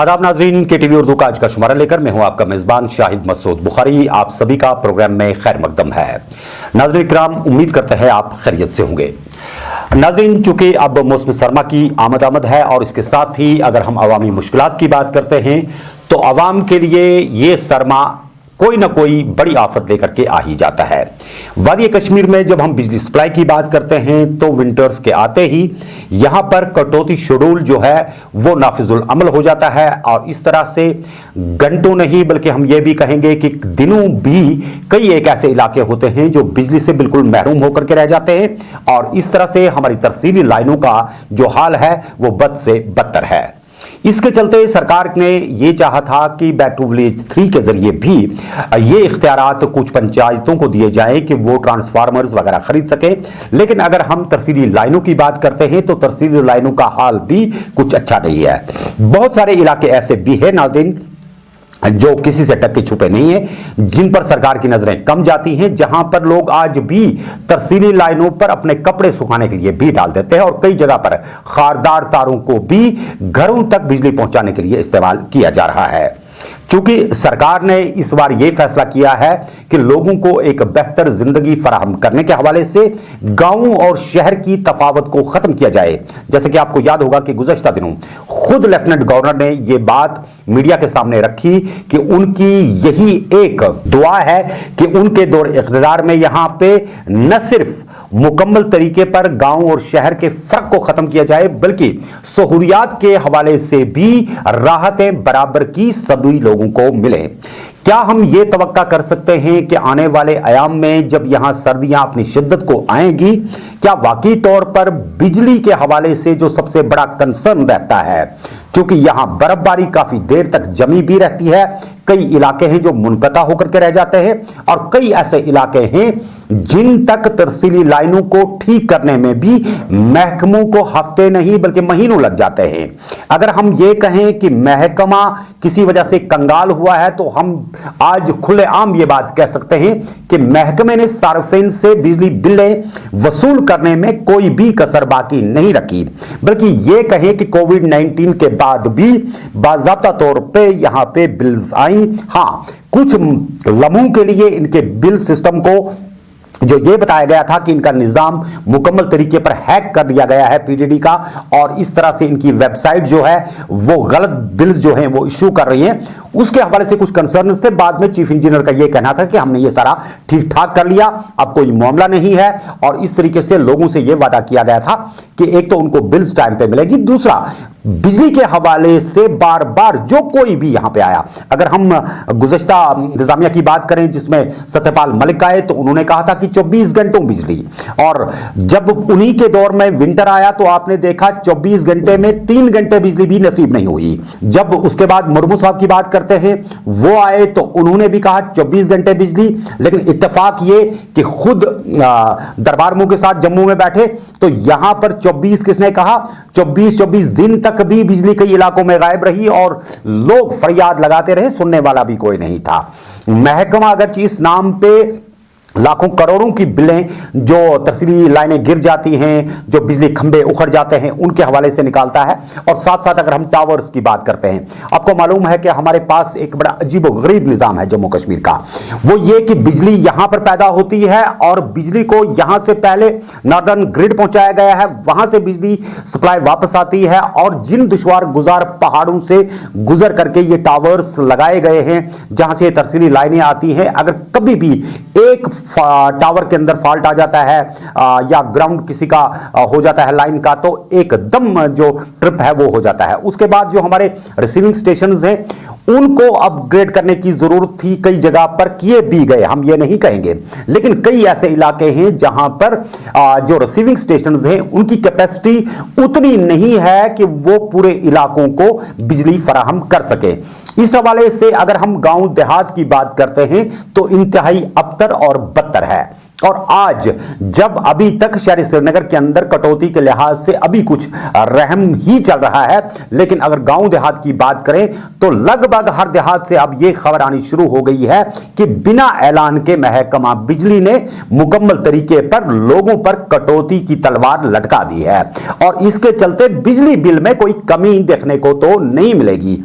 आदाब नाजरीन, के टीवी उर्दू का आज का शुमारा लेकर मैं हूं आपका मेजबान शाहिद मसूद बुखारी। आप सभी का प्रोग्राम में खैर मकदम है। नाजरीन किराम, उम्मीद करते हैं आप खैरियत से होंगे। नाजरीन, चूंकि अब मौसम सरमा की आमद है और इसके साथ ही अगर हम अवामी मुश्किलात की बात करते हैं तो अवाम के लिए ये सरमा कोई ना कोई बड़ी आफत लेकर के आ ही जाता है। वादी कश्मीर में जब हम बिजली सप्लाई की बात करते हैं तो विंटर्स के आते ही यहां पर कटौती शेड्यूल जो है वो नाफिजुल अमल हो जाता है और इस तरह से घंटों नहीं बल्कि हम ये भी कहेंगे कि दिनों भी कई एक ऐसे इलाके होते हैं जो बिजली से बिल्कुल महरूम होकर के रह जाते हैं और इस तरह से हमारी तरसीली लाइनों का जो हाल है वो बद से बदतर है। इसके चलते सरकार ने ये चाहा था कि बैक टू विलेज 3 के जरिए भी ये इख्तियारात कुछ पंचायतों को दिए जाएं कि वो ट्रांसफार्मर्स वगैरह खरीद सके। लेकिन अगर हम तरसीली लाइनों की बात करते हैं तो तरसीली लाइनों का हाल भी कुछ अच्छा नहीं है। बहुत सारे इलाके ऐसे भी है नाज़रीन जो किसी से टक्के छुपे नहीं है, जिन पर सरकार की नजरें कम जाती हैं, जहां पर लोग आज भी तरसीली लाइनों पर अपने कपड़े सुखाने के लिए भी डाल देते हैं और कई जगह पर खारदार तारों को भी घरों तक बिजली पहुंचाने के लिए इस्तेमाल किया जा रहा है। चूंकि सरकार ने इस बार यह फैसला किया है कि लोगों को एक बेहतर जिंदगी फराहम करने के हवाले से गांव और शहर की तफावत को खत्म किया जाए। जैसे कि आपको याद होगा कि गुज़श्ता दिनों खुद लेफ्टिनेंट गवर्नर ने यह बात मीडिया के सामने रखी कि उनकी यही एक दुआ है कि उनके दौर इख्तिदार में यहां पे न सिर्फ मुकम्मल तरीके पर गांव और शहर के फर्क को खत्म किया जाए बल्कि सहूलियात के हवाले से भी राहतें बराबर की सभी लोगों को मिले। क्या हम ये तवक्का कर सकते हैं कि आने वाले अयाम में जब यहां सर्दियां अपनी शिद्दत को आएंगी, क्या वाकई तौर पर बिजली के हवाले से जो सबसे बड़ा कंसर्न रहता है, क्योंकि यहां बर्फबारी काफी देर तक जमी भी रहती है, कई इलाके हैं जो मुनक़ता होकर के रह जाते हैं और कई ऐसे इलाके हैं जिन तक तरसीली लाइनों को ठीक करने में भी महकमों को हफ्ते नहीं बल्कि महीनों लग जाते हैं। अगर हम ये कहें कि महकमा किसी वजह से कंगाल हुआ है तो हम आज खुलेआम ये बात कह सकते हैं कि महकमे ने सार्फिन से बिजली बिलें वसूल करने में कोई भी कसर बाकी नहीं रखी, बल्कि ये कहें कि कोविड-19 के बाद भी बाज़ाब्ता तौर पे यहां पे बिल्स आई। हाँ, कुछ लम्हों के लिए इनके बिल सिस्टम को जो ये बताया गया था कि इनका निजाम मुकम्मल तरीके पर हैक कर दिया गया है पीडीडी का और इस तरह से इनकी वेबसाइट जो है वो गलत बिल्स जो हैं वो इशू कर रही हैं, उसके हवाले से कुछ कंसर्न्स थे। बाद में चीफ इंजीनियर का ये कहना था कि हमने ये सारा ठीक ठाक कर लिया, अब कोई मामला नहीं है और इस तरीके से लोगों से ये वादा किया गया था कि एक तो उनको बिल्स टाइम पे मिलेगी, दूसरा बिजली के हवाले से बार बार जो कोई भी यहां पे आया, अगर हम गुज़श्ता इंतजामिया की बात करें जिसमें सत्यपाल मलिक आए तो उन्होंने कहा था कि 24 घंटों बिजली, और जब उन्हीं के दौर में विंटर आया तो आपने देखा 24 घंटे में 3 घंटे बिजली भी नसीब नहीं हुई। जब उसके बाद मुर्मू साहब की बात करते हैं वो आए तो उन्होंने भी कहा 24 घंटे बिजली, लेकिन इत्तेफाक ये कि खुद दरबार मुंह के साथ जम्मू में बैठे तो यहां पर 24 किसने कहा, 24 दिन तक भी बिजली कई इलाकों में गायब रही और लोग फरियाद लगाते रहे, सुनने वाला भी कोई नहीं था। महकमा अगरचे इस नाम पे लाखों करोड़ों की बिलें जो तरसीली लाइनें गिर जाती हैं, जो बिजली खंभे उखड़ जाते हैं, उनके हवाले से निकालता है। और साथ साथ अगर हम टावर्स की बात करते हैं, आपको मालूम है कि हमारे पास एक बड़ा अजीब और गरीब निज़ाम है जम्मू कश्मीर का, वो ये कि बिजली यहां पर पैदा होती है और बिजली को यहां से पहले नॉर्दर्न ग्रिड पहुंचाया गया है, वहां से बिजली सप्लाई वापस आती है और जिन दुश्वार गुजार पहाड़ों से गुजर करके ये टावर्स लगाए गए हैं जहां से तरसीली लाइनें आती हैं, अगर कभी भी एक टावर के अंदर फॉल्ट आ जाता है या ग्राउंड किसी का हो जाता है लाइन का, तो एकदम जो ट्रिप है वो हो जाता है। उसके बाद जो हमारे रिसीविंग स्टेशंस हैं उनको अपग्रेड करने की जरूरत थी, कई जगह पर किए भी गए, हम ये नहीं कहेंगे, लेकिन कई ऐसे इलाके हैं जहां पर जो रिसीविंग स्टेशंस हैं उनकी कैपेसिटी उतनी नहीं है कि वो पूरे इलाकों को बिजली फराहम कर सके। इस हवाले से अगर हम गांव देहात की बात करते हैं तो इंतहाई अबतर और बदतर है। और आज जब अभी तक शहर श्रीनगर के अंदर कटौती के लिहाज से अभी कुछ रहम ही चल रहा है, लेकिन अगर गांव देहात की बात करें तो लगभग हर देहात से अब यह खबर आनी शुरू हो गई है कि बिना ऐलान के महकमा बिजली ने मुकम्मल तरीके पर लोगों पर कटौती की तलवार लटका दी है और इसके चलते बिजली बिल में कोई कमी देखने को तो नहीं मिलेगी।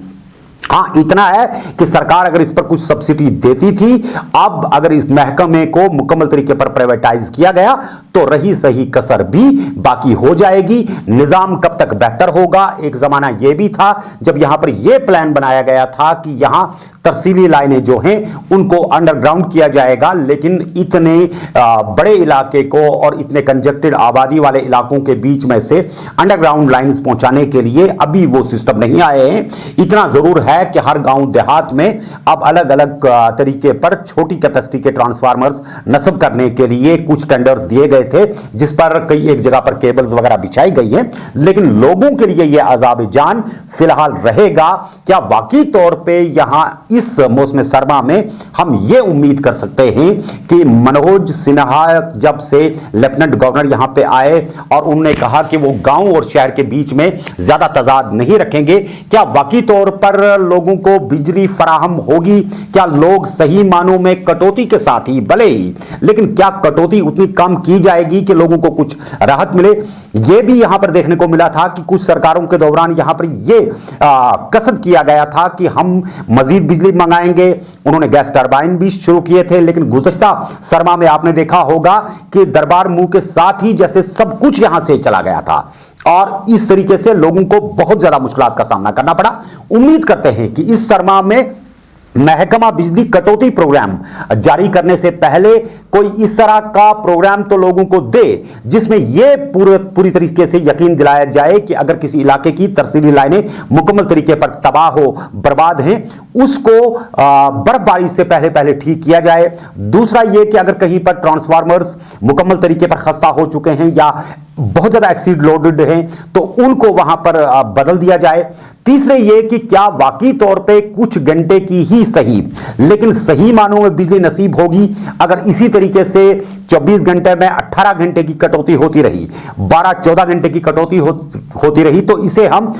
हाँ, इतना है कि सरकार अगर इस पर कुछ सब्सिडी देती थी, अब अगर इस महकमे को मुकम्मल तरीके पर प्राइवेटाइज किया गया तो रही सही कसर भी बाकी हो जाएगी। निजाम कब तक बेहतर होगा? एक जमाना यह भी था जब यहां पर यह प्लान बनाया गया था कि यहां तरसीली लाइनें जो हैं उनको अंडरग्राउंड किया जाएगा, लेकिन इतने बड़े इलाके को और इतने कंजेक्टेड आबादी वाले इलाकों के बीच में से अंडरग्राउंड लाइंस पहुंचाने के लिए अभी वो सिस्टम नहीं आए हैं। इतना जरूर है कि हर गांव देहात में अब अलग अलग तरीके पर छोटी कैपेसिटी के ट्रांसफार्मर्स नस्ब करने के लिए कुछ टेंडर्स दिए गए थे, जिस पर कई एक जगह पर केबल्स वगैरह बिछाई गई हैं, लेकिन लोगों के लिए यह अजाब जान फिलहाल रहेगा। क्या वाकई तौर पे यहां इस मौसम सरमा में हम ये उम्मीद कर सकते हैं कि मनोज सिन्हा जब से लेफ्टिनेंट गवर्नर यहां पे आए और उन्होंने कहा कि वो गांव और शहर के बीच में ज्यादा तजाद नहीं रखेंगे, क्या वाकई तौर पर लोगों को बिजली फराहम होगी? क्या लोग सही मानों में कटौती के साथ ही भले ही, लेकिन क्या कटौती उतनी कम की जाएगी कि लोगों को कुछ राहत मिले? यह भी यहां पर देखने को मिला था कि कुछ सरकारों के दौरान यहां पर यह कसद किया गया था कि हम मजीद बिजली मंगाएंगे। उन्होंने गैस टरबाइन भी शुरू किए थे, लेकिन गुज़श्ता सरमा में आपने देखा होगा कि दरबार मुंह के साथ ही जैसे सब कुछ यहां से चला गया था और इस तरीके से लोगों को बहुत ज्यादा मुश्किलात का सामना करना पड़ा। उम्मीद करते हैं कि इस सरमा में महकमा बिजली कटौती प्रोग्राम जारी करने से पहले कोई इस तरह का प्रोग्राम तो लोगों को दे जिसमें यह पूरी तरीके से यकीन दिलाया जाए कि अगर किसी इलाके की तरसीली लाइनें मुकम्मल तरीके पर तबाह हो, बर्बाद हैं, उसको बर्फबारी से पहले पहले ठीक किया जाए। दूसरा यह कि अगर कहीं पर ट्रांसफार्मर्स मुकम्मल तरीके पर खस्ता हो चुके हैं या बहुत ज्यादा एक्सीड लोडेड हैं तो उनको वहां पर बदल दिया जाए। तीसरे ये कि क्या वाकई तौर पे कुछ घंटे की ही सही, लेकिन सही मानों में बिजली नसीब होगी अगर इसी तरीके से 24 घंटे में 18 घंटे की कटौती होती रही, 12-14 घंटे की कटौती होती रही, तो इसे हम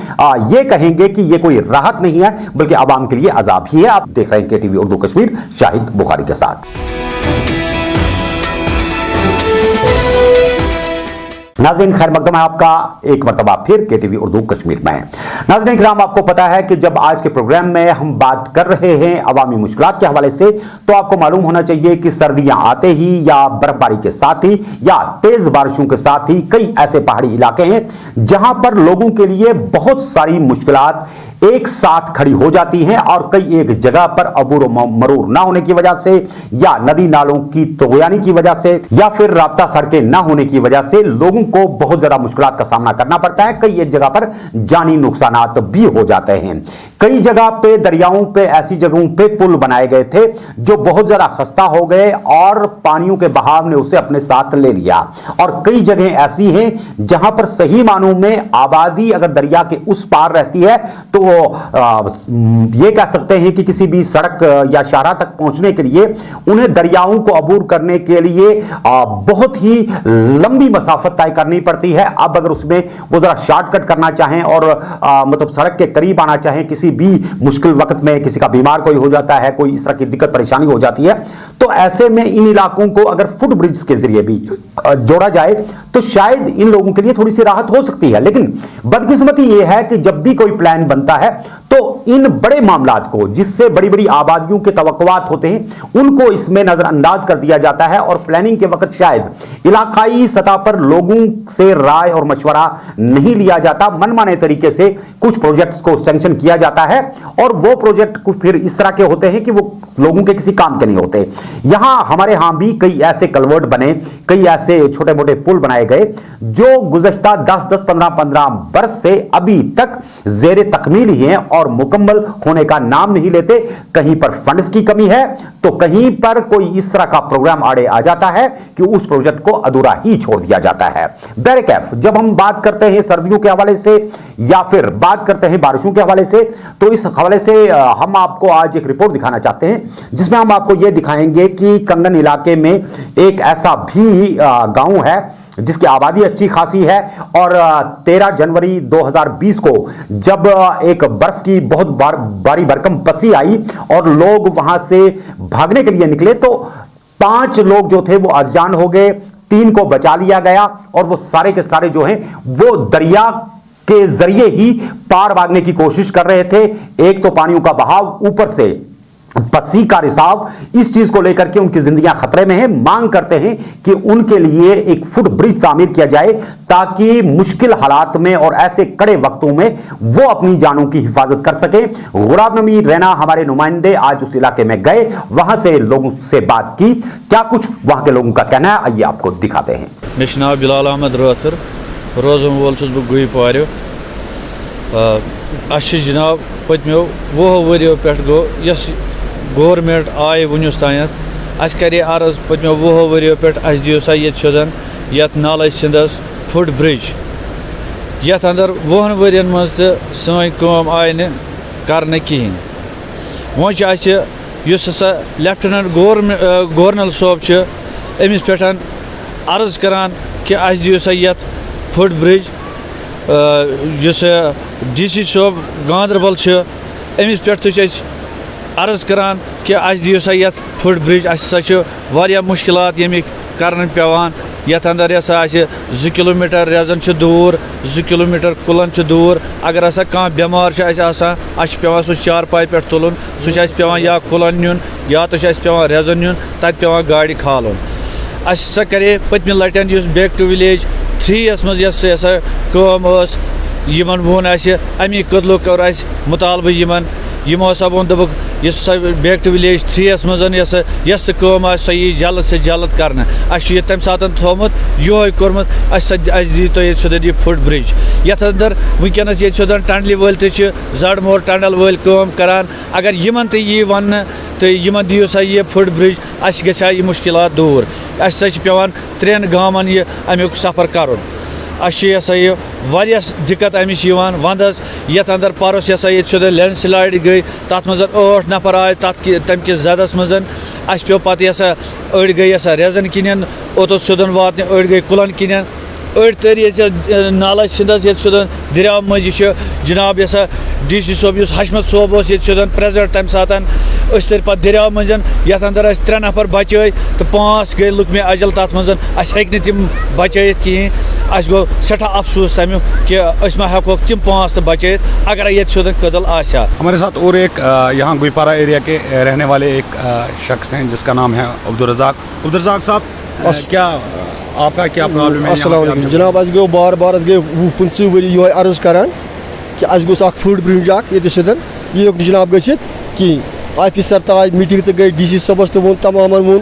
ये कहेंगे कि ये कोई राहत नहीं है बल्कि आवाम के लिए अजाब ही है। आप देख रहे हैं केटीवी उर्दू कश्मीर, शाहिद बुखारी के साथ। नाज़रीन, खैर मकदम है आपका एक मरतबा फिर केटीवी उर्दू कश्मीर में। नाज़रीन किराम, आपको पता है कि जब आज के प्रोग्राम में हम बात कर रहे हैं अवामी मुश्किलात के हवाले से, तो आपको मालूम होना चाहिए कि सर्दियां आते ही या बर्फबारी के साथ ही या तेज बारिशों के साथ ही कई ऐसे पहाड़ी इलाके हैं जहां पर लोगों के लिए बहुत सारी मुश्किलात एक साथ खड़ी हो जाती हैं और कई एक जगह पर अबूर मरूर ना होने की वजह से या नदी नालों की तोगयानी की वजह से या फिर राब्ता सड़कें ना होने की वजह से लोगों को बहुत ज्यादा मुश्किलात का सामना करना पड़ता है। कई एक जगह पर जानी नुकसानात भी हो जाते हैं। कई जगह पे दरियाओं पे ऐसी जगहों पे पुल बनाए गए थे जो बहुत ज्यादा खस्ता हो गए और पानियों के बहाव ने उसे अपने साथ ले लिया, और कई जगह ऐसी हैं जहां पर सही मानों में आबादी अगर दरिया के उस पार रहती है तो ये कह सकते हैं कि किसी भी सड़क या शाहराह तक पहुंचने के लिए उन्हें दरियाओं को अबूर करने के लिए बहुत ही लंबी मसाफत तय करनी पड़ती है। अब अगर उसमें वो जरा शॉर्टकट करना चाहें और मतलब सड़क के करीब आना चाहें, किसी भी मुश्किल वक्त में किसी का बीमार कोई हो जाता है, कोई इस तरह की दिक्कत परेशानी हो जाती है, तो ऐसे में इन इलाकों को अगर फुट ब्रिज के जरिए भी जोड़ा जाए तो शायद इन लोगों के लिए थोड़ी सी राहत हो सकती है। लेकिन बदकिस्मती यह है कि जब भी कोई प्लान बनता है तो इन बड़े मामलात को, जिससे बड़ी बड़ी आबादियों के तवक्कुआत होते हैं, उनको इसमें नजरअंदाज कर दिया जाता है और प्लानिंग के वक्त शायद इलाकाई सतह पर लोगों से राय और मशवरा नहीं लिया जाता। मनमाने तरीके से कुछ प्रोजेक्ट्स को सैंक्शन किया जाता है और वो प्रोजेक्ट कुछ फिर इस तरह के होते हैं कि वो लोगों के किसी काम के नहीं होते। यहां हमारे यहां भी कई ऐसे कलवर्ट बने, कई ऐसे छोटे मोटे पुल बनाए गए जो गुज़श्ता 10-10, 15-15 बरस से अभी तक ज़ेरे तकमील ही हैं और मुकम्मल होने का नाम नहीं लेते। कहीं पर फंड्स की कमी है तो कहीं पर कोई इस तरह का प्रोग्राम आड़े आ जाता है कि उस प्रोजेक्ट को अधूरा ही छोड़ दिया जाता है। बहरकैफ, जब हम बात करते हैं सर्दियों के हवाले से या फिर बात करते हैं बारिशों के हवाले से, तो इस हवाले से हम आपको आज एक रिपोर्ट दिखाना चाहते हैं जिसमें हम आपको यह दिखाएंगे कि कंगन इलाके में एक ऐसा भी गांव है जिसकी आबादी अच्छी खासी है और 13 जनवरी 2020 को जब एक बर्फ की बहुत भारी भरकम पसी आई और लोग वहां से भागने के लिए निकले तो 5 लोग जो थे वो अजान हो गए, 3 को बचा लिया गया और वो सारे के सारे जो हैं वो दरिया के जरिए ही पार भागने की कोशिश कर रहे थे। एक तो पानियों का बहाव, ऊपर से पसी का रिसाव, इस चीज को लेकर के उनकी जिंदगियां खतरे में है। मांग करते हैं कि उनके लिए एक फुट ब्रिज तामीर किया जाए ताकि मुश्किल हालात में और ऐसे कड़े वक्तों में वो अपनी जानों की हिफाजत कर सके। गुलाब नबी रैना हमारे नुमाइंदे आज उस इलाके में गए, वहां से लोगों से बात की, क्या कुछ वहां के लोगों का कहना है आइए आपको दिखाते हैं। मेरा नाम बिलाल अहमद राथर, रोजन वोल छुस बह गुईपार। जनाब पत्मो 20 वरियो पे गो गवर्नमेंट आय वुनिस तान अस करे अर्ज पत्मो 20 वरियो पे दियो सा ये सोदन यत नाल सिंदस फुट ब्रिज यत अंदर 20 वरियन मज सन कम आय न करने कहें। वो हसा लेफ्टिनेंट गवर्नर सोब अमिस पे अर्ज करान कि अस दियो सा यत फुट ब्रिज। DC सोब गांदरबल अमिस पे अर्ज करान कि अस दियो सा यत फुट ब्रिज। असा मुश्किलात यमिक करन पेवान यत अंदर हसा 2 किलोमीटर रेजन दूर, 2 किलोमीटर कुलन दूर। अगर हसा कह बेमार पेवान सह चारपाई पे तुलन, सह पेवान या कुलन नुन या तो पेवान रेजन नुन, तत पेवान गाड़ी खालन। असा करे पत्म लटन बैक टू विलेज 3 मज कम यमन वोन अमी कदलो कर मुतालबह यमो हसा वोन दोक बैक टू विलेज 3 मज यस कम सह यी जल्द से जल्द कर तम सात थोमुत ये कोर्मुत दी तो ये फुट ब्रिज यथ अंदर वनकस ये टंडल वल जड़ मोर टंडल वल कम करान। अगर यमन यी वन तो यमन दियो सा ये फुट ब्रिज अस गया ये मुश्किलात दूर। अस पेवान 3 गामन ये अमुक सफ़र कर। असा ये वारिया दिक्कत अमिश वंदस यथ अंदर परस ये लैंड स्लाइड गई, तथ मज 8 नफर आए तम कि जदस मज अस पे पे अड़ गई रेजन किन ओत सोदन वातने, अड़ गई कुलन किन, अड़ तरी नाला सिंदस ये सोदन दरिया मज जनाब DC सोब हशमत सोब ये सोदन प्रेजेंट तम सात तर पे दरिया मज यथ अंदर 3 नफर बचे तो 5 गई लुक में अजल तथ मज अस हे तम बचित कहें। अस गो सठा अफसोस तमिक कि अस मा हेको तम 5 बचित अगर ये सोदन कदल आशा। हमारे साथ और एक यहाँ गुईपारा एरिया के रहने वाले एक शख्स हैं जिसका नाम है अब्दुल रज़ाक साहब, क्या आपका क्या प्रॉब्लम है? अस्सलाम वालेकुम जनाब, अस गो बार बार अस गए 25 वरी ये अर्ज करान कि अस गोस फुट ब्रिज ये सोदन ये जनाब गसित कहें। ऑफिसर ताज मीटिंग तो गई, DC सबस तो वो तमाम वो,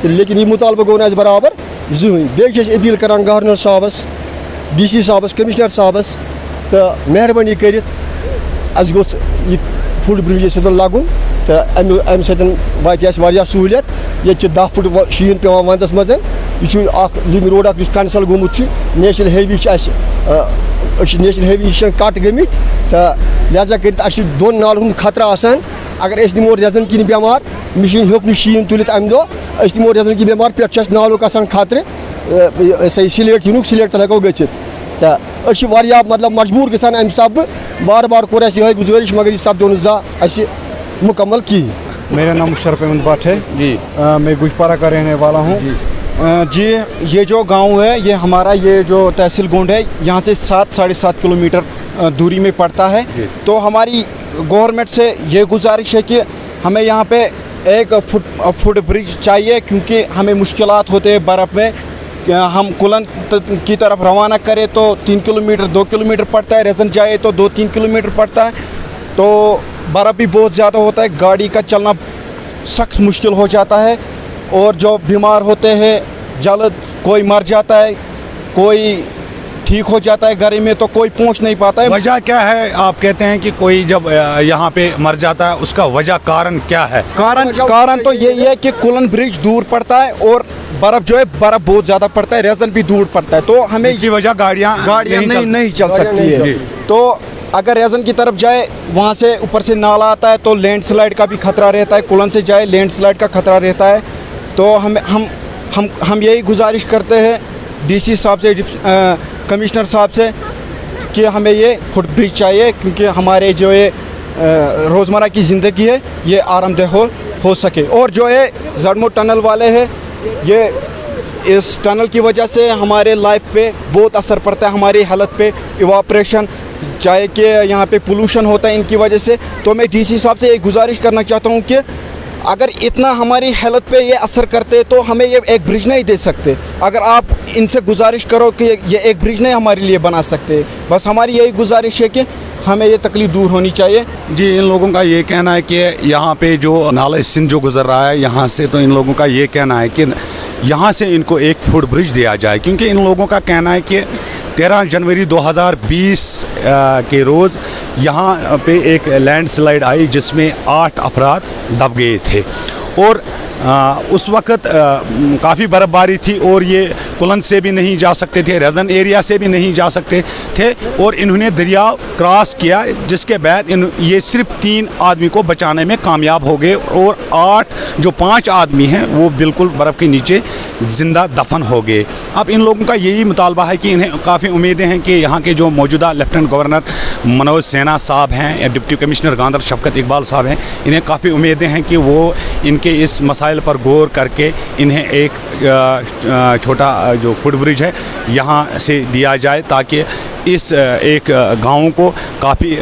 लेकिन ये मुतालबा गो न बराबर जहन। बे अपील करान गवर्नर साहबस, DC साहबस, कमिश्नर साहबस तो मेहरबानी कर गोस यह फुट ब्रिज लगन तो अम सत सहूलियत। ये 10 फुट शीन पे वंदस मज यह लिंक रोड कैंसल गोमुत, national highway national highway cut गमित तो लिहाजा कर 2 नालन खतरा आसान। अगर नमो रेजन किन बेमार मिशन हेक शीन तुलित अम दो नमो रेजन किन बेमार पे नालुक खतरे सिलेट युनुक सिलेट तक हेको गचित तो मतलब मजबूर गसान अम सब बार बार कोर ये गुजारिश मगर यह सपदो न मुकम्मल की। मेरा नाम मुशर्रफ अहमद भट्ट है जी, मैं गुईपारा का रहने वाला हूँ जी। ये जो गांव है ये हमारा ये जो तहसील गोंड है यहाँ से 7-7.5 किलोमीटर दूरी में पड़ता है। तो हमारी गवर्नमेंट से ये गुजारिश है कि हमें यहाँ पे एक फुट ब्रिज चाहिए क्योंकि हमें मुश्किलात होते हैं बर्फ़ में। हम कुलन की तरफ रवाना करें तो 3 किलोमीटर 2 किलोमीटर पड़ता है, रेजन जाए तो 2-3 किलोमीटर पड़ता है, तो बर्फ़ भी बहुत ज़्यादा होता है, गाड़ी का चलना सख्त मुश्किल हो जाता है। और जो बीमार होते हैं जल्द कोई मर जाता है, कोई ठीक हो जाता है घर में, तो कोई पहुंच नहीं पाता है। वजह क्या है? आप कहते हैं कि कोई जब यहाँ पे मर जाता है उसका वजह कारण क्या है? कारण तो यही है कि कुलन ब्रिज दूर पड़ता है और बर्फ़ जो है बर्फ़ बहुत ज़्यादा पड़ता है, रेजन भी दूर पड़ता है, तो हमें इसकी वजह गाड़ियाँ नहीं चल सकती है। तो अगर रेजन की तरफ जाए वहाँ से ऊपर से नाला आता है तो लैंडस्लाइड का भी खतरा रहता है, कुलन से जाए लैंडस्लाइड का खतरा रहता है। तो हम यही गुजारिश करते हैं DC साहब से, कमिश्नर साहब से कि हमें ये फुट ब्रिज चाहिए क्योंकि हमारे जो ये रोज़मर्रा की ज़िंदगी है ये आरामदेह हो सके। और जो है जड़मो टनल वाले हैं ये इस टनल की वजह से हमारे लाइफ पे बहुत असर पड़ता है, हमारी हालत पे, इवापरेशन, चाहे कि यहाँ पे पोल्यूशन होता है इनकी वजह से। तो मैं डीसी साहब से एक गुजारिश करना चाहता हूँ कि अगर इतना हमारी हालत पे ये असर करते तो हमें ये एक ब्रिज नहीं दे सकते। अगर आप इनसे गुजारिश करो कि ये एक ब्रिज नहीं हमारे लिए बना सकते, बस हमारी यही गुजारिश है कि हमें ये तकलीफ दूर होनी चाहिए। जी, इन लोगों का ये कहना है कि यहाँ पे जो नाला सिंध जो गुजर रहा है यहाँ से, तो इन लोगों का ये कहना है कि यहाँ से इनको एक फुट ब्रिज दिया जाए, क्योंकि इन लोगों का कहना है कि 13 जनवरी 2020 के रोज़ यहाँ पे एक लैंडस्लाइड आई जिसमें 8 अफराद दब गए थे और उस वक़्त काफ़ी बर्फ़बारी थी और ये कुलन से भी नहीं जा सकते थे, रज़न एरिया से भी नहीं जा सकते थे और इन्होंने दरिया क्रॉस किया, जिसके बाद ये सिर्फ 3 आदमी को बचाने में कामयाब हो गए और 5 आदमी हैं वो बिल्कुल बर्फ़ के नीचे ज़िंदा दफन हो गए। अब इन लोगों का यही मुतालबा है कि इन्हें काफ़ी उम्मीदें हैं कि यहाँ के जो मौजूदा लेफ्टिनेंट गवर्नर मनोज सिन्हा साहब हैं या डिप्टी कमिश्नर गांधर शफकत इकबाल साहब हैं, इन्हें काफ़ी उम्मीदें हैं कि वो इनके इस मसाइल पर गौर करके इन्हें एक छोटा जो फुट ब्रिज है यहाँ से दिया जाए, ताकि इस एक गाँव को काफ़ी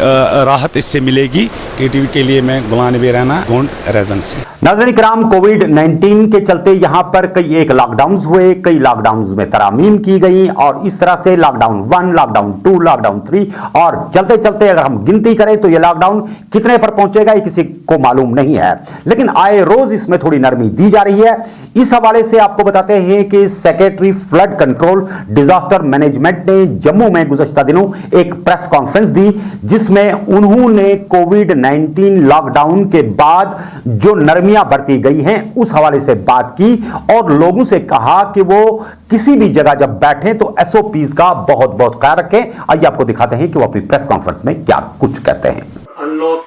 राहत इससे मिलेगी। KTV के लिए मैं गुलाम नबी रैना, गोंड रेजन से। नाज़रीन किराम, कोविड-19 के चलते यहाँ पर कई लॉकडाउन हुए, कई लॉकडाउन में तरामीम की गई और इस तरह से लॉकडाउन 1, लॉकडाउन 2, लॉकडाउन 3 और चलते चलते अगर हम गिनती करें तो ये लॉकडाउन कितने पर पहुंचेगा ये किसी को मालूम नहीं है, लेकिन आए रोज इसमें थोड़ी नरमी दी जा रही है। इस हवाले से आपको बताते हैं कि secretary flood control disaster management ने जम्मू में गुज़श्ता दिनों एक प्रेस कॉन्फ्रेंस दी, जिसमें उन्होंने कोविड-19 लॉकडाउन के बाद जो नरमियां बरती गई हैं उस हवाले से बात की और लोगों से कहा कि वो किसी भी जगह जब बैठें तो SOPs का बहुत बहुत ख्याल रखें। आइए आपको दिखाते हैं कि वो अपनी प्रेस कॉन्फ्रेंस में क्या कुछ कहते हैं। अनलॉक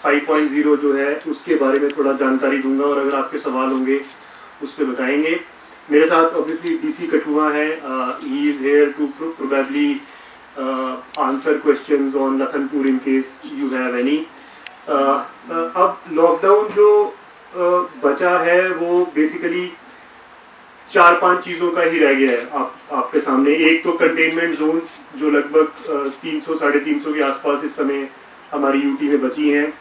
5.0 जो है उसके बारे में थोड़ा जानकारी दूंगा और अगर आपके सवाल होंगे उस पर बताएंगे। मेरे साथ ऑब्वियसली DC कठुआ है, he is here to probably answer questions on Lakhanpur in case you have any. अब लॉकडाउन जो बचा है वो बेसिकली 4-5 चीज़ों का ही रह गया है आपके सामने। एक तो कंटेनमेंट जोन्स जो लगभग 300-350 के आसपास इस समय हमारी यूटी में बची हैं।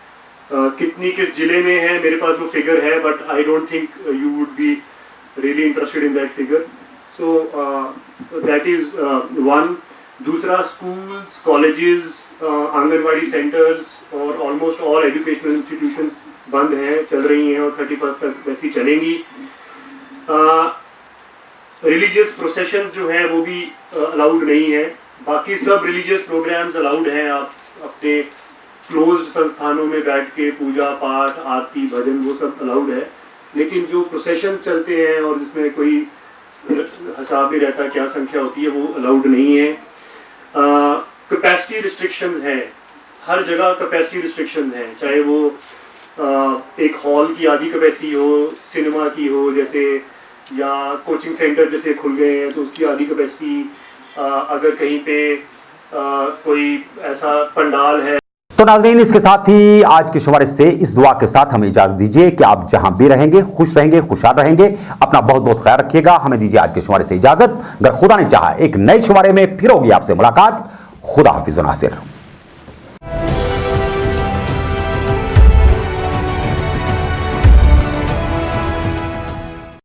कितनी किस जिले में है मेरे पास वो फिगर है, but I don't think you would be really interested in that figure. So that is one. दूसरा, स्कूल्स, कॉलेजेस, आंगनवाड़ी सेंटर्स और ऑलमोस्ट ऑल एजुकेशनल इंस्टीट्यूशंस बंद हैं, चल रही हैं और 31 तक वैसी चलेंगी। रिलीजियस प्रोसेशंस जो हैं वो भी अलाउड नहीं है। बाकी सब रिलीजियस प्रोग्राम्स अलाउड हैं। आप अपने क्लोज्ड संस्थानों में बैठ के पूजा पाठ, आरती, भजन वो सब अलाउड है, लेकिन जो प्रोसेशंस चलते हैं और जिसमें कोई हिसाब नहीं रहता क्या संख्या होती है वो अलाउड नहीं है। कैपेसिटी रिस्ट्रिक्शंस हैं, हर जगह कैपेसिटी रिस्ट्रिक्शंस हैं, चाहे वो एक हॉल की आधी कैपेसिटी हो, सिनेमा की हो जैसे, या कोचिंग सेंटर जैसे खुल गए हैं तो उसकी आधी कैपेसिटी, अगर कहीं पे कोई ऐसा पंडाल है। तो नाज़रीन, इसके साथ ही आज के शुमारे से इस दुआ के साथ हमें इजाजत दीजिए कि आप जहां भी रहेंगे खुश रहेंगे, खुशहाल रहेंगे, अपना बहुत बहुत ख्याल रखिएगा। हमें दीजिए आज के शुमारे से इजाजत। अगर खुदा ने चाहा एक नए शुमारे में फिर होगी आपसे मुलाकात। खुदा हाफिज़ नासिर।